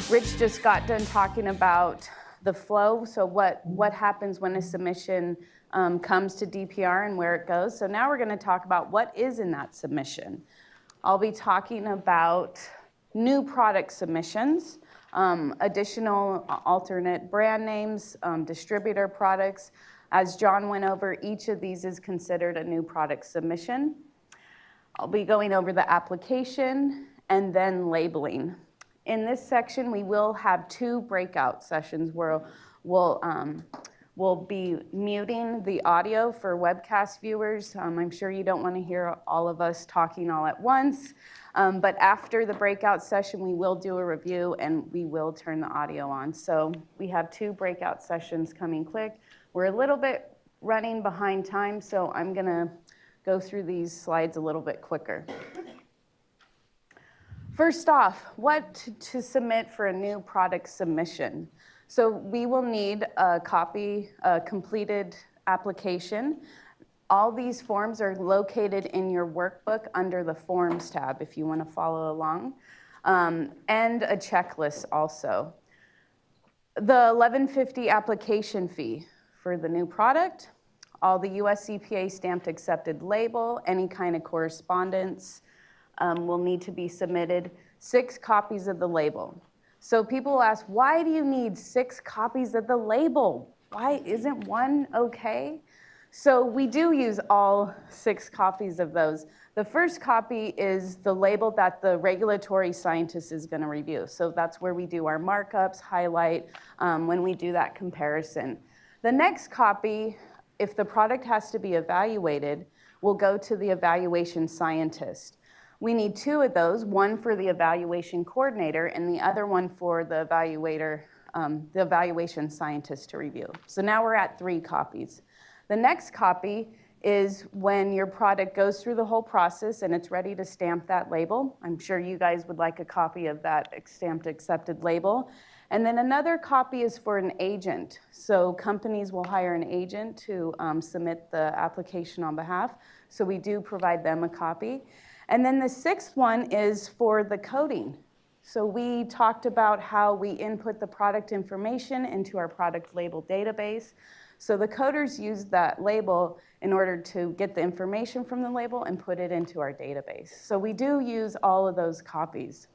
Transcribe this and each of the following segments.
Rich just got done talking about the flow, so what happens when a submission comes to DPR and where it goes. So now we're going to talk about what is in that submission. I'll be talking about new product submissions, additional alternate brand names, distributor products. As John went over, each of these is considered a new product submission. I'll be going over the application and then labeling. In this section, we will have 2 breakout sessions where we'll be muting the audio for webcast viewers. I'm sure you don't want to hear all of us talking all at once, but after the breakout session, we will do a review and we will turn the audio on. So we have 2 breakout sessions coming quick. We're a little bit running behind time, so I'm going to go through these slides a little bit quicker. First off, what to submit for a new product submission. So we will need a copy, a completed application. All these forms are located in your workbook under the Forms tab if you want to follow along, and a checklist also. The $11.50 application fee for the new product, all the US EPA stamped accepted label, any kind of correspondence, will need to be submitted, 6 copies of the label. So people will ask, why do you need 6 copies of the label? Why isn't 1 okay? So we do use all 6 copies of those. The first copy is the label that the regulatory scientist is going to review. So that's where we do our markups, highlight, when we do that comparison. The next copy, if the product has to be evaluated, will go to the evaluation scientist. We need 2 of those, one for the evaluation coordinator and the other one for the evaluator, the evaluation scientist to review. So now we're at 3 copies. The next copy is when your product goes through the whole process and it's ready to stamp that label. I'm sure you guys would like a copy of that stamped accepted label. And then another copy is for an agent. So companies will hire an agent to submit the application on behalf. So we do provide them a copy. And then the 6th one is for the coding. So we talked about how we input the product information into our product label database. So the coders use that label in order to get the information from the label and put it into our database. So we do use all of those copies.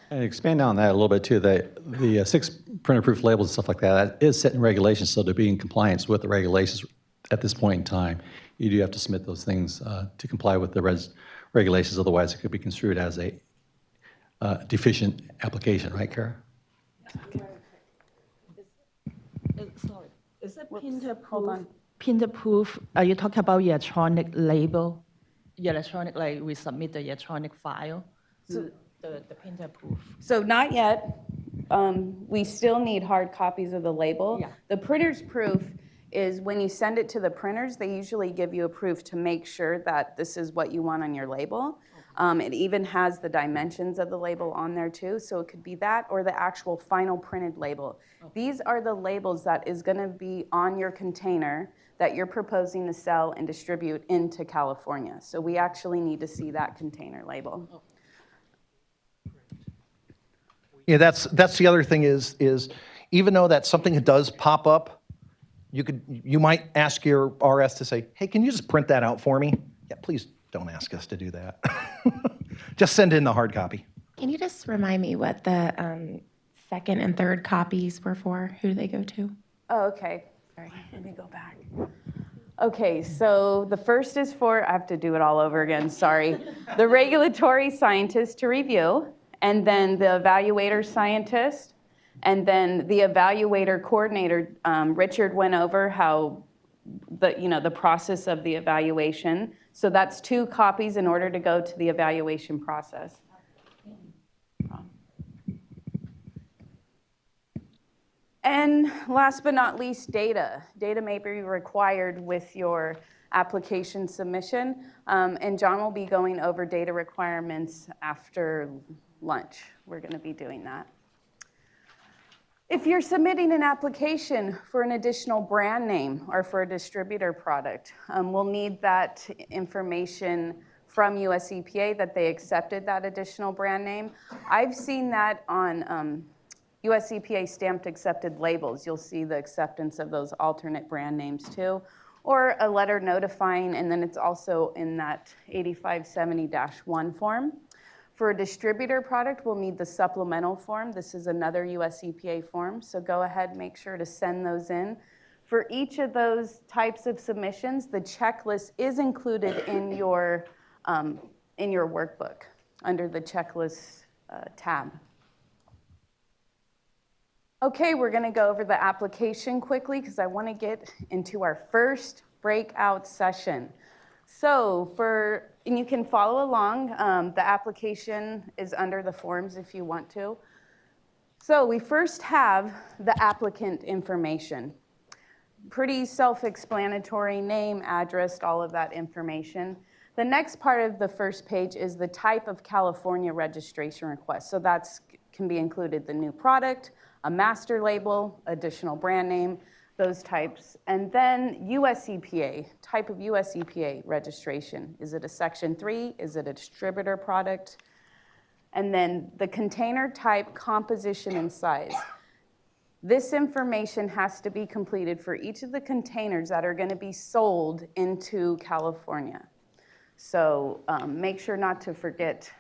And expand on that a little bit too. The 6 printer-proof labels and stuff like that is set in regulations, so to be in compliance with the regulations at this point in time, you do have to submit those things to comply with the regulations. Otherwise, it could be construed as a deficient application, right, Kara? Sorry, is it printer-proof? Printer-proof? Are you talking about electronic label? Electronic, like we submit the electronic file. So the printer-proof. So not yet. We still need hard copies of the label. Yeah. The printer's proof is when you send it to the printers, they usually give you a proof to make sure that this is what you want on your label. It even has the dimensions of the label on there too, so it could be that or the actual final printed label. These are the labels that is going to be on your container that you're proposing to sell and distribute into California. So we actually need to see that container label. Yeah, that's the other thing is even though that something does pop up, you might ask your RS to say, hey, can you just print that out for me? Yeah, please don't ask us to do that. Just send in the hard copy. Can you just remind me what the second and third copies were for? Who do they go to? Oh, okay. Sorry, let me go back. Okay, so the first is for, I have to do it all over again, sorry. The regulatory scientist to review, and then the evaluator scientist, and then the evaluator coordinator. Richard went over how the process of the evaluation. So that's 2 copies in order to go to the evaluation process. And last but not least, data. Data may be required with your application submission, and John will be going over data requirements after lunch. We're going to be doing that. If you're submitting an application for an additional brand name or for a distributor product, we'll need that information from US EPA that they accepted that additional brand name. I've seen that on US EPA stamped accepted labels. You'll see the acceptance of those alternate brand names too, or a letter notifying, and then it's also in that 8570-1 form. For a distributor product, we'll need the supplemental form. This is another US EPA form, so go ahead, make sure to send those in. For each of those types of submissions, the checklist is included in your workbook under the checklist tab. Okay, we're gonna go over the application quickly because I wanna get into our first breakout session. So and you can follow along, the application is under the forms if you want to. So we first have the applicant information. Pretty self-explanatory, name, address, all of that information. The next part of the first page is the type of California registration request. So that can be included the new product, a master label, additional brand name, those types. And then US EPA, type of US EPA registration. Is it a Section 3? Is it a distributor product? And then the container type, composition, and size. This information has to be completed for each of the containers that are going to be sold into California. So make sure not to forget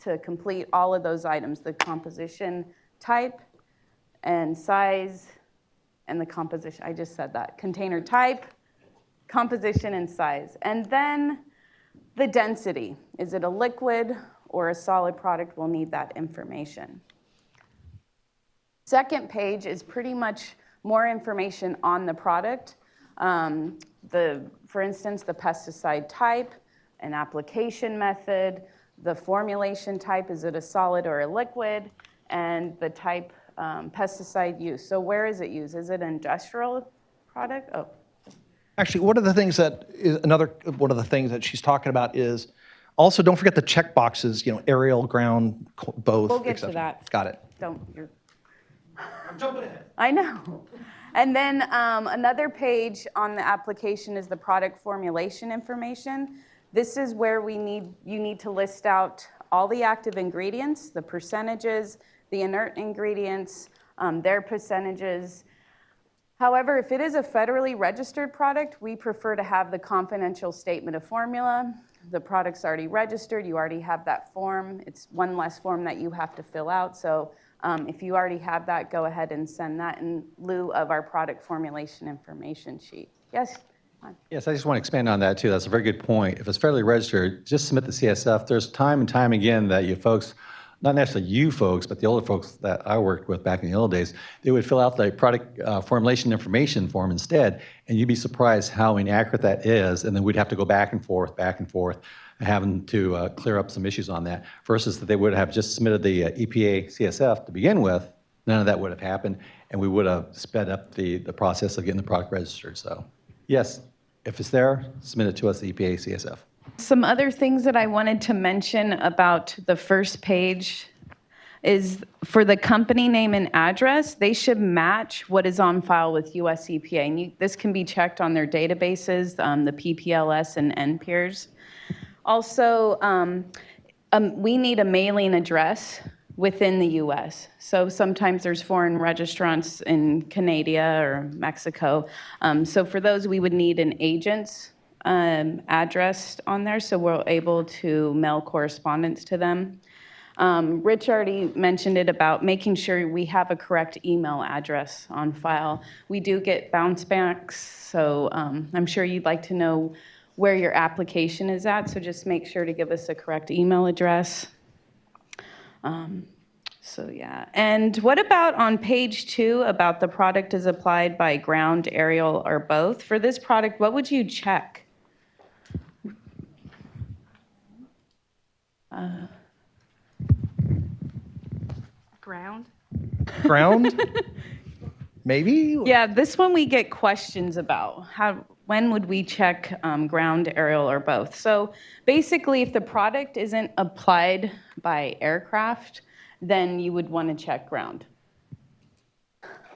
to complete all of those items, the composition type and size, and the composition, I just said that. Container type, composition, and size. And then the density. Is it a liquid or a solid product? We'll need that information. Second page is pretty much more information on the product. For instance, the pesticide type, an application method, the formulation type, is it a solid or a liquid, and the type pesticide use. So where is it used? Is it an industrial product? Oh. Actually, one of the things that she's talking about is also don't forget the check boxes, aerial, ground, both. We'll get to that. Got it. I'm jumping ahead. I know. And then another page on the application is the product formulation information. This is where you need to list out all the active ingredients, the percentages, the inert ingredients, their percentages. However, if it is a federally registered product, we prefer to have the confidential statement of formula. The product's already registered, you already have that form. It's one less form that you have to fill out. So if you already have that, go ahead and send that in lieu of our product formulation information sheet. Yes? Yes, I just want to expand on that too. That's a very good point. If it's federally registered, just submit the CSF. There's time and time again that you folks, not necessarily you folks, but the older folks that I worked with back in the old days, they would fill out the product formulation information form instead, and you'd be surprised how inaccurate that is, and then we'd have to go back and forth, having to clear up some issues on that, versus that they would have just submitted the EPA CSF to begin with. None of that would have happened, and we would have sped up the process of getting the product registered. So yes, if it's there, submit it to us, the EPA CSF. Some other things that I wanted to mention about the first page is for the company name and address, they should match what is on file with US EPA. And this can be checked on their databases, the PPLS and NPERS. Also, we need a mailing address within the US. So sometimes there's foreign registrants in Canada or Mexico. So for those, we would need an agent's address on there, so we're able to mail correspondence to them. Rich already mentioned it about making sure we have a correct email address on file. We do get bounce backs, so I'm sure you'd like to know where your application is at, so just make sure to give us a correct email address. So yeah, and what about on page 2 about the product is applied by ground, aerial, or both? For this product, what would you check? Ground? Ground? Maybe? Yeah, this one we get questions about. When would we check ground, aerial, or both? So basically, if the product isn't applied by aircraft, then you would want to check ground.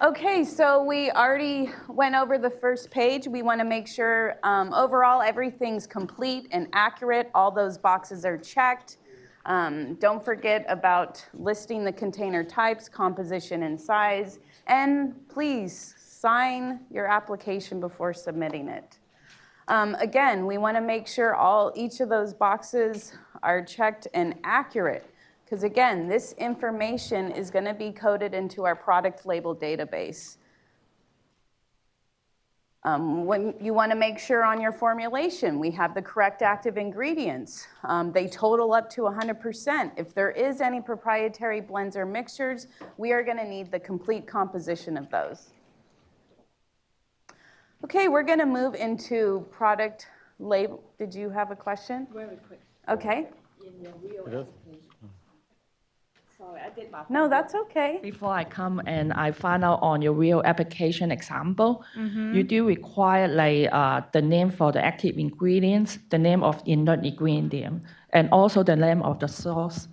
Okay, so we already went over the first page. We want to make sure overall everything's complete and accurate. All those boxes are checked. Don't forget about listing the container types, composition, and size. And please sign your application before submitting it. Again, we want to make sure each of those boxes are checked and accurate. Because again, this information is going to be coded into our product label database. When you want to make sure on your formulation, we have the correct active ingredients. They total up to 100%. If there is any proprietary blends or mixtures, we are going to need the complete composition of those. Okay, we're going to move into product label. Did you have a question? Very quick. Okay. In your real application. Sorry, I did my No, that's okay. Before I come and I find out on your real application example, you do require the name for the active ingredients, the name of inert ingredient, and also the name of the source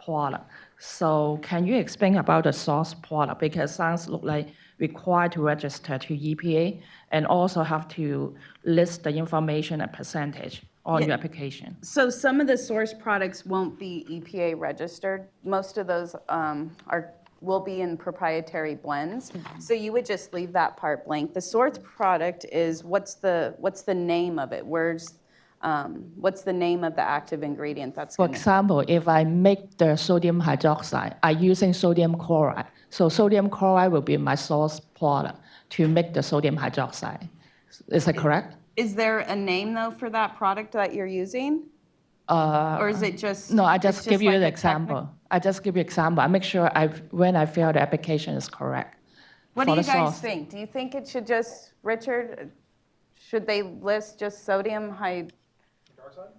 product. So can you explain about the source product? Because sounds look like required to register to EPA and also have to list the information and percentage on your application. So some of the source products won't be EPA registered. Most of those will be in proprietary blends. So you would just leave that part blank. The source product is what's the name of it? What's the name of the active ingredient that's For going to... example, if I make the sodium hydroxide, I'm using sodium chloride. So sodium chloride will be my source product to make the sodium hydroxide. Is that correct? Is there a name, though, for that product that you're using? Or is it just... No, I it's just give you like the a example. I just give you example. I make sure when I fill the application is correct. What For do you the guys source. think? Do you think it should just, Richard, should they list just sodium hydroxide?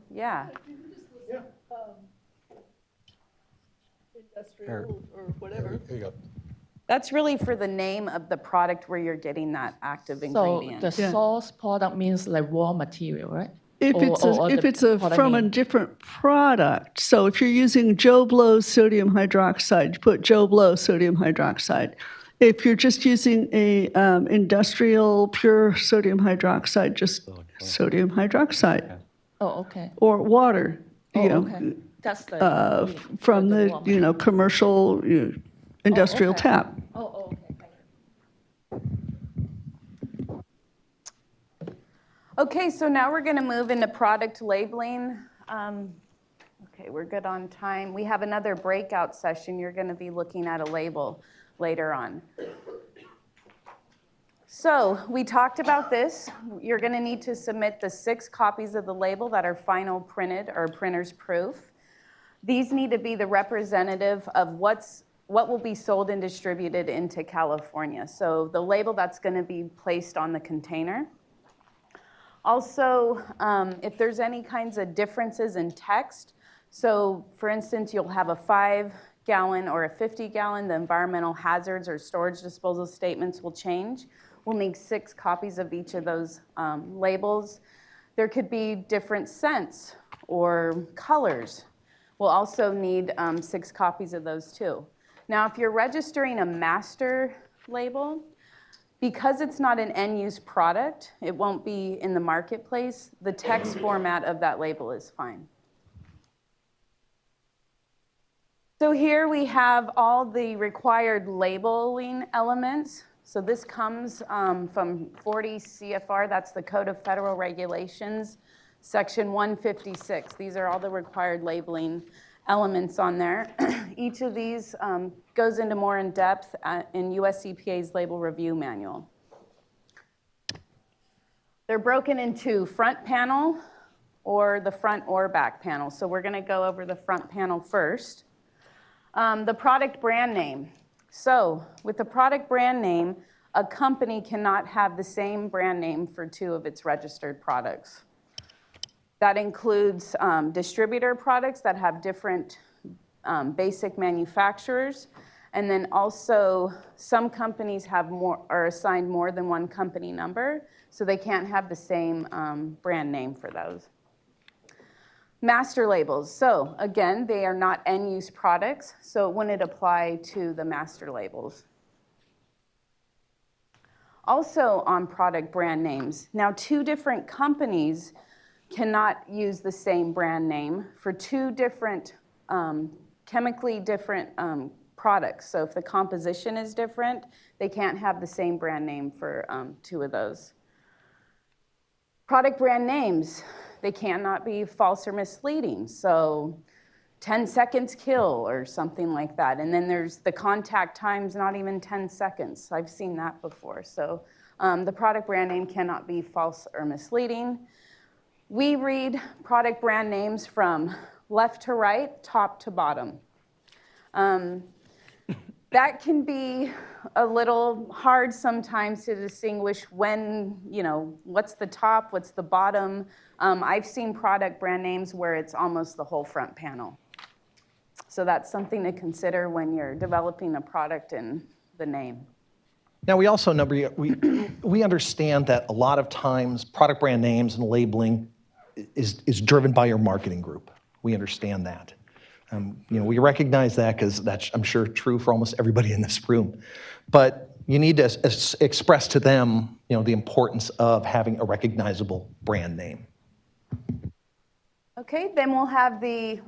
Yeah. Industrial or whatever. Here you go. That's really for the name of the product where you're getting that active So ingredient. the source product means like raw material, right? If it's product from a name. different product, so if you're using Joe Blow sodium hydroxide, you put Joe Blow sodium hydroxide. If you're just using a industrial pure sodium hydroxide, just sodium hydroxide Oh, okay. or water. Oh, You know, okay. That's the from the the raw material. commercial industrial okay. tap. Oh, okay. Thank you. Okay, so now we're going to move into product labeling. Okay, we're good on time. We have another breakout session. You're going to be looking at a label later on. So we talked about this. You're going to need to submit the 6 copies of the label that are final printed or printer's proof. These need to be the representative of what will be sold and distributed into California. So the label that's going to be placed on the container. Also, if there's any kinds of differences in text, so for instance, you'll have a 5-gallon or a 50-gallon, the environmental hazards or storage disposal statements will change. We'll need 6 copies of each of those labels. There could be different scents or colors. We'll also need 6 copies of those too. Now, if you're registering a master label, because it's not an end-use product, it won't be in the marketplace, the text format of that label is fine. So here we have all the required labeling elements. So this comes from 40 CFR, that's the Code of Federal Regulations, Section 156. These are all the required labeling elements on there. Each of these goes into more in depth in US EPA's Label Review Manual. They're broken into front panel or the front or back panel. So we're going to go over the front panel first. The product brand name. So with the product brand name, a company cannot have the same brand name for 2 of its registered products. That includes distributor products that have different basic manufacturers. And then also some companies are assigned more than one company number, so they can't have the same brand name for those. Master labels. So again, they are not end-use products, so it wouldn't apply to the master labels. Also on product brand names. Now, 2 different companies cannot use the same brand name for 2 different, chemically different products. So if the composition is different, they can't have the same brand name for 2 of those. Product brand names, they cannot be false or misleading. So 10 seconds kill or something like that. And then there's the contact times, not even 10 seconds. I've seen that before. So the product brand name cannot be false or misleading. We read product brand names from left to right, top to bottom. That can be a little hard sometimes to distinguish when, what's the top, what's the bottom. I've seen product brand names where it's almost the whole front panel. So that's something to consider when you're developing a product and the name. Now, we also know, we understand that a lot of times product brand names and labeling is driven by your marketing group. We understand that. We recognize that because that's, I'm sure, true for almost everybody in this room. But you need to express to them, the importance of having a recognizable brand name. Okay, then we'll have the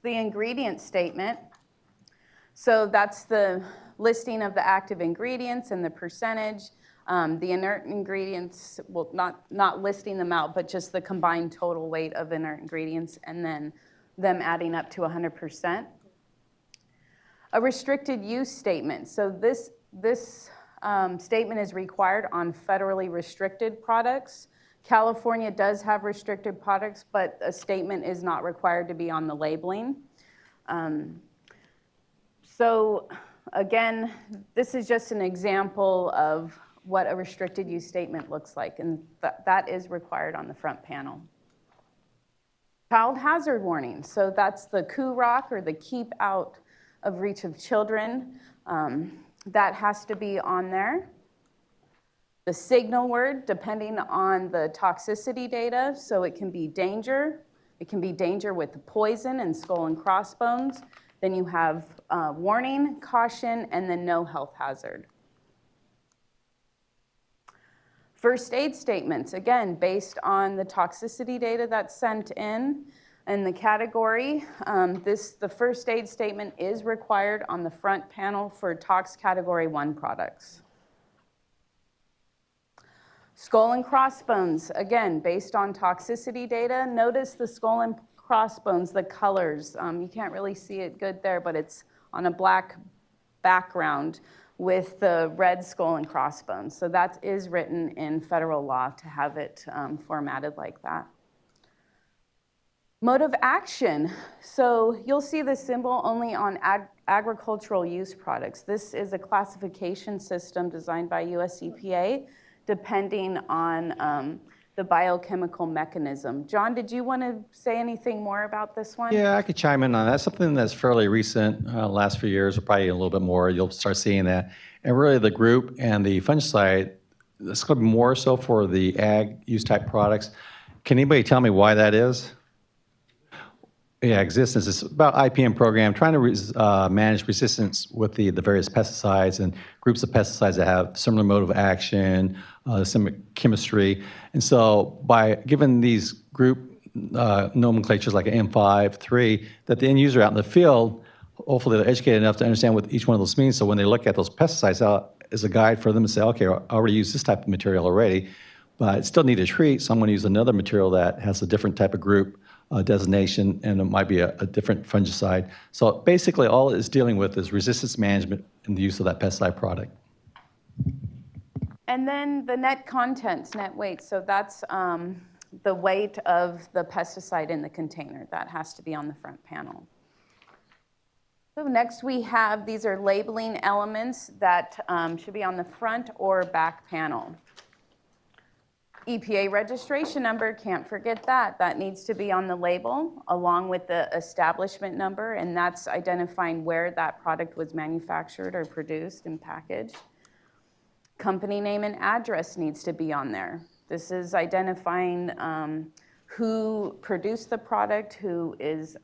ingredient statement. So that's the listing of the active ingredients and the percentage. The inert ingredients, well, not listing them out, but just the combined total weight of inert ingredients, and then them adding up to 100%. A restricted use statement. So this statement is required on federally restricted products. California does have restricted products, but a statement is not required to be on the labeling. So again, this is just an example of what a restricted use statement looks like, and that is required on the front panel. Child hazard warning. So that's the KUROC, or the keep out of reach of children. That has to be on there. The signal word, depending on the toxicity data, so it can be danger. It can be danger with poison and skull and crossbones. Then you have warning, caution, and then no health hazard. First aid statements, again, based on the toxicity data that's sent in and the category. The first aid statement is required on the front panel for Tox Category 1 products. Skull and crossbones, again, based on toxicity data. Notice the skull and crossbones, the colors. You can't really see it good there, but it's on a black background with the red skull and crossbones. So that is written in federal law to have it formatted like that. Mode of action. So you'll see the symbol only on agricultural use products. This is a classification system designed by US EPA, depending on the biochemical mechanism. John, did you want to say anything more about this one? Yeah, I could chime in on that. Something that's fairly recent, last few years, or probably a little bit more, you'll start seeing that. And really the group and the fungicide, it's going to be more so for the ag use type products. Can anybody tell me why that is? Yeah, existence is about IPM program, trying to manage resistance with the various pesticides and groups of pesticides that have similar mode of action, similar chemistry. And so by giving these group nomenclatures like an M5, 3, that the end user out in the field, hopefully they're educated enough to understand what each one of those means. So when they look at those pesticides out as a guide for them to say, okay, I already used this type of material already, but I still need to treat, so I'm going to use another material that has a different type of group designation, and it might be a different fungicide. So basically all it's dealing with is resistance management and the use of that pesticide product. And then the net contents, net weight. So that's the weight of the pesticide in the container. That has to be on the front panel. So next we have, these are labeling elements that should be on the front or back panel. EPA registration number, can't forget that. That needs to be on the label along with the establishment number, and that's identifying where that product was manufactured or produced and packaged. Company name and address needs to be on there. This is identifying who produced the product, who's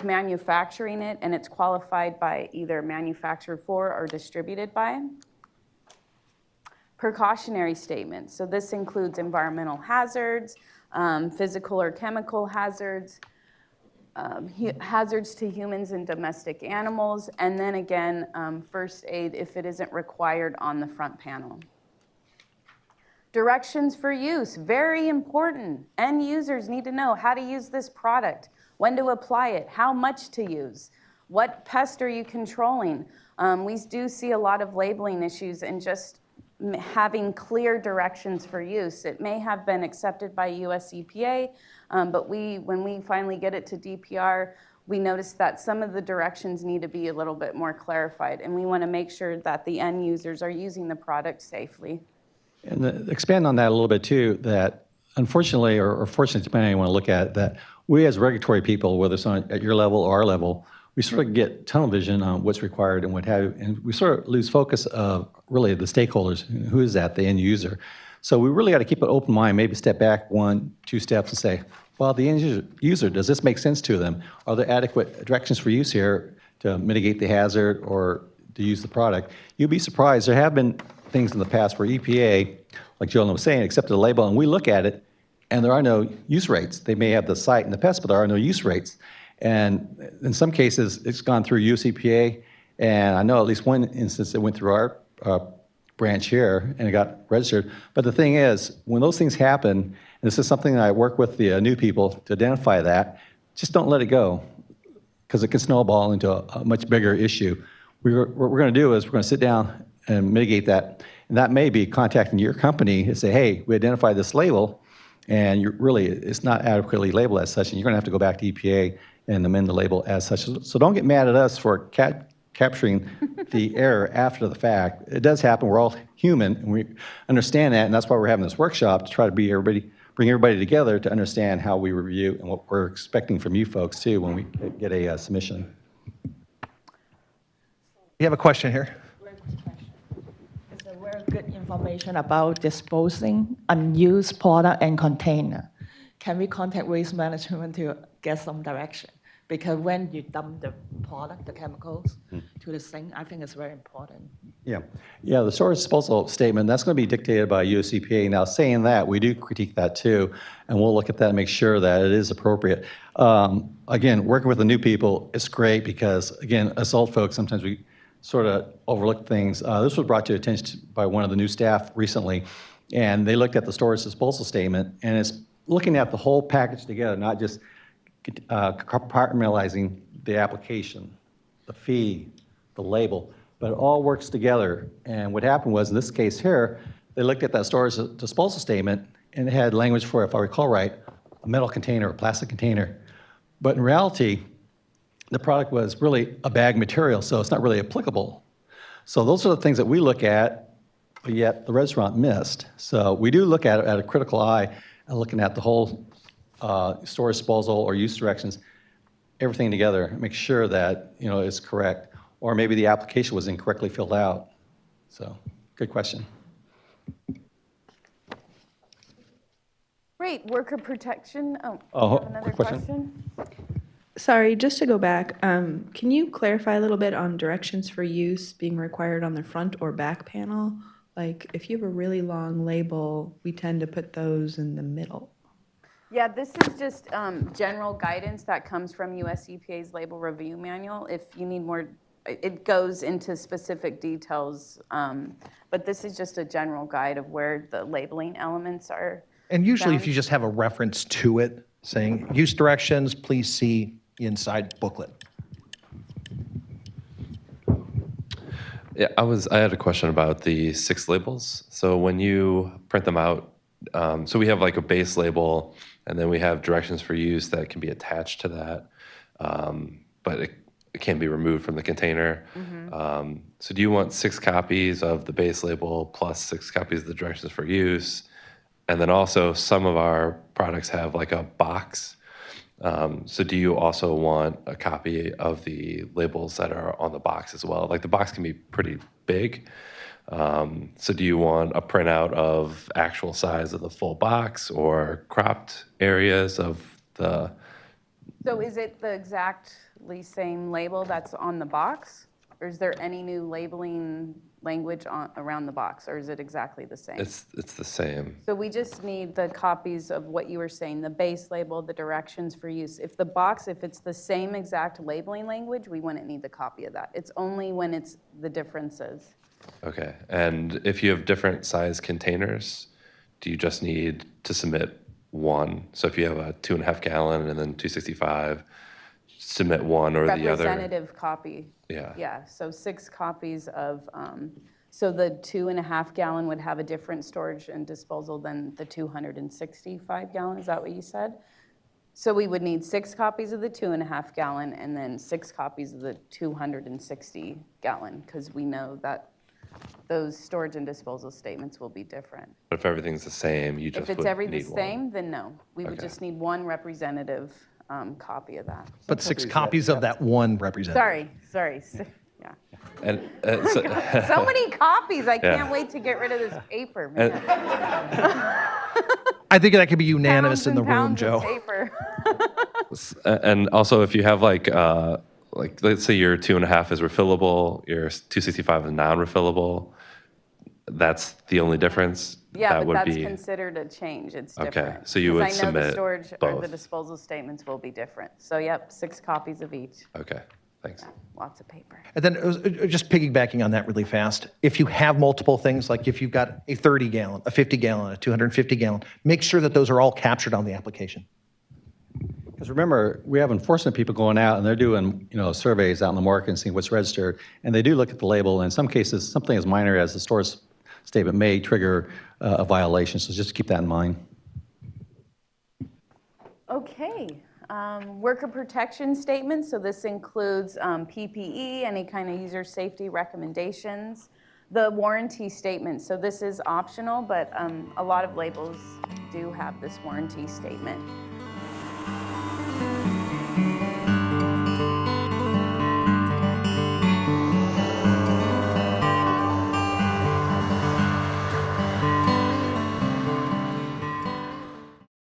manufacturing it, and it's qualified by either manufactured for or distributed by. precautionary statements. So this includes environmental hazards, physical or chemical hazards, hazards to humans and domestic animals, and then again, first aid if it isn't required on the front panel. Directions for use, very important. End users need to know how to use this product, when to apply it, how much to use, what pest are you controlling. We do see a lot of labeling issues and just having clear directions for use. It may have been accepted by US EPA, but when we finally get it to DPR, we notice that some of the directions need to be a little bit more clarified, and we want to make sure that the end users are using the product safely. And expand on that a little bit too, that unfortunately, or fortunately, depending on how you want to look at it, that we as regulatory people, whether it's at your level or our level, we sort of get tunnel vision on what's required and what have you, and we sort of lose focus of really the stakeholders. Who is that? The end user. So we really got to keep an open mind, maybe step back 1, 2 steps and say, well, the end user, does this make sense to them? Are there adequate directions for use here to mitigate the hazard or to use the product? You'd be surprised. There have been things in the past where EPA, like Jolyn was saying, accepted a label, and we look at it, and there are no use rates. They may have the site and the pest, but there are no use rates. And in some cases, it's gone through US EPA, and I know at least one instance it went through our branch here, and it got registered. But the thing is, when those things happen, and this is something that I work with the new people to identify that, just don't let it go, because it can snowball into a much bigger issue. What we're going to do is we're going to sit down and mitigate that. And that may be contacting your company and say, hey, we identified this label, and it's not adequately labeled as such, and you're going to have to go back to EPA and amend the label as such. So don't get mad at us for capturing the error after the fact. It does happen. We're all human, and we understand that, and that's why we're having this workshop, to try to bring everybody together to understand how we review and what we're expecting from you folks, too, when we get a submission. You have a question here? It's a very good information about disposing unused product and container. Can we contact waste management to get some direction? Because when you dump the product, the chemicals, to the sink, I think it's very important. Yeah, the storage disposal statement, that's going to be dictated by US EPA. Now, saying that, we do critique that too, and we'll look at that and make sure that it is appropriate. Again, working with the new people, it's great because, again, us old folks, sometimes we sort of overlook things. This was brought to attention by one of the new staff recently, and they looked at the storage disposal statement, and it's looking at the whole package together, not just compartmentalizing the application, the fee, the label, but it all works together. And what happened was, in this case here, they looked at that storage disposal statement, and it had language for, if I recall right, a metal container, a plastic container. But in reality, the product was really a bag material, so it's not really applicable. So those are the things that we look at, but yet the restaurant missed. So we do look at it at a critical eye, and looking at the whole storage disposal or use directions, everything together, make sure that it's correct, or maybe the application was incorrectly filled out. So, good question. Great, worker protection. Oh, Oh, you have another quick question? Sorry, just to go back, can you clarify a little bit on directions for use being required on the front or back panel? Like, if you have a really long label, we tend to put those in the middle. Yeah, this is just general guidance that comes from US EPA's label review manual. If you need more, it goes into specific details, but this is just a general guide of where the labeling elements are. And usually found. if you just have a reference to it, saying use directions, please see inside booklet. Yeah, I had a question about the 6 labels. So when you print them out, so we have like a base label, and then we have directions for use that can be attached to that, but it can't be removed from the container. So do you want 6 copies of the base label plus 6 copies of the directions for use? And then also some of our products have like a box. So do you also want a copy of the labels that are on the box as well? Like the box can be pretty big. So do you want a printout of actual size of the full box or cropped areas of the... So is it the exactly same label that's on the box? Or is there any new labeling language around the box, or is it exactly the same? It's the same. So we just need the copies of what you were saying, the base label, the directions for use. If it's the same exact labeling language, we wouldn't need the copy of that. It's only when it's the differences. Okay. And if you have different size containers, do you just need to submit one? So if you have a 2.5 gallon and then 265, submit one or the other? Representative copy. Yeah. Yeah, so 6 copies of, so the 2.5 gallon would have a different storage and disposal than the 265 gallon, is that what you said? So we would need 6 copies of the 2.5 gallon and then 6 copies of the 260 gallon, because we know that those storage and disposal statements will be different. But if everything's the same, you just If it's would every the need one. same, then no. We would Okay. just need one representative copy of that. But 6 copies of that one representative. Sorry. Yeah. And So many copies, I Yeah. can't wait to get rid of this paper, man. I think that could be unanimous Pounds in the and room, pounds of Joe. paper. and also if you have like let's say your 2.5 is refillable, your 265 is non-refillable, that's the only difference. Yeah, that but would that's be considered a change, it's Okay, different. so you 'Cause would I know the submit storage or the both. disposal statements will be different. So yep, 6 copies of each, okay. Thanks. lots of paper. And then just piggybacking on that really fast, if you have multiple things, like if you've got a 30 gallon, a 50 gallon, a 250 gallon, make sure that those are all captured on the application. Because remember, we have enforcement people going out and they're doing, surveys out in the market and seeing what's registered. And they do look at the label. And in some cases, something as minor as the store's statement may trigger a violation. So just keep that in mind. Okay, worker protection statements, so this includes PPE, any kind of user safety recommendations. The warranty statement, so this is optional, but a lot of labels do have this warranty statement.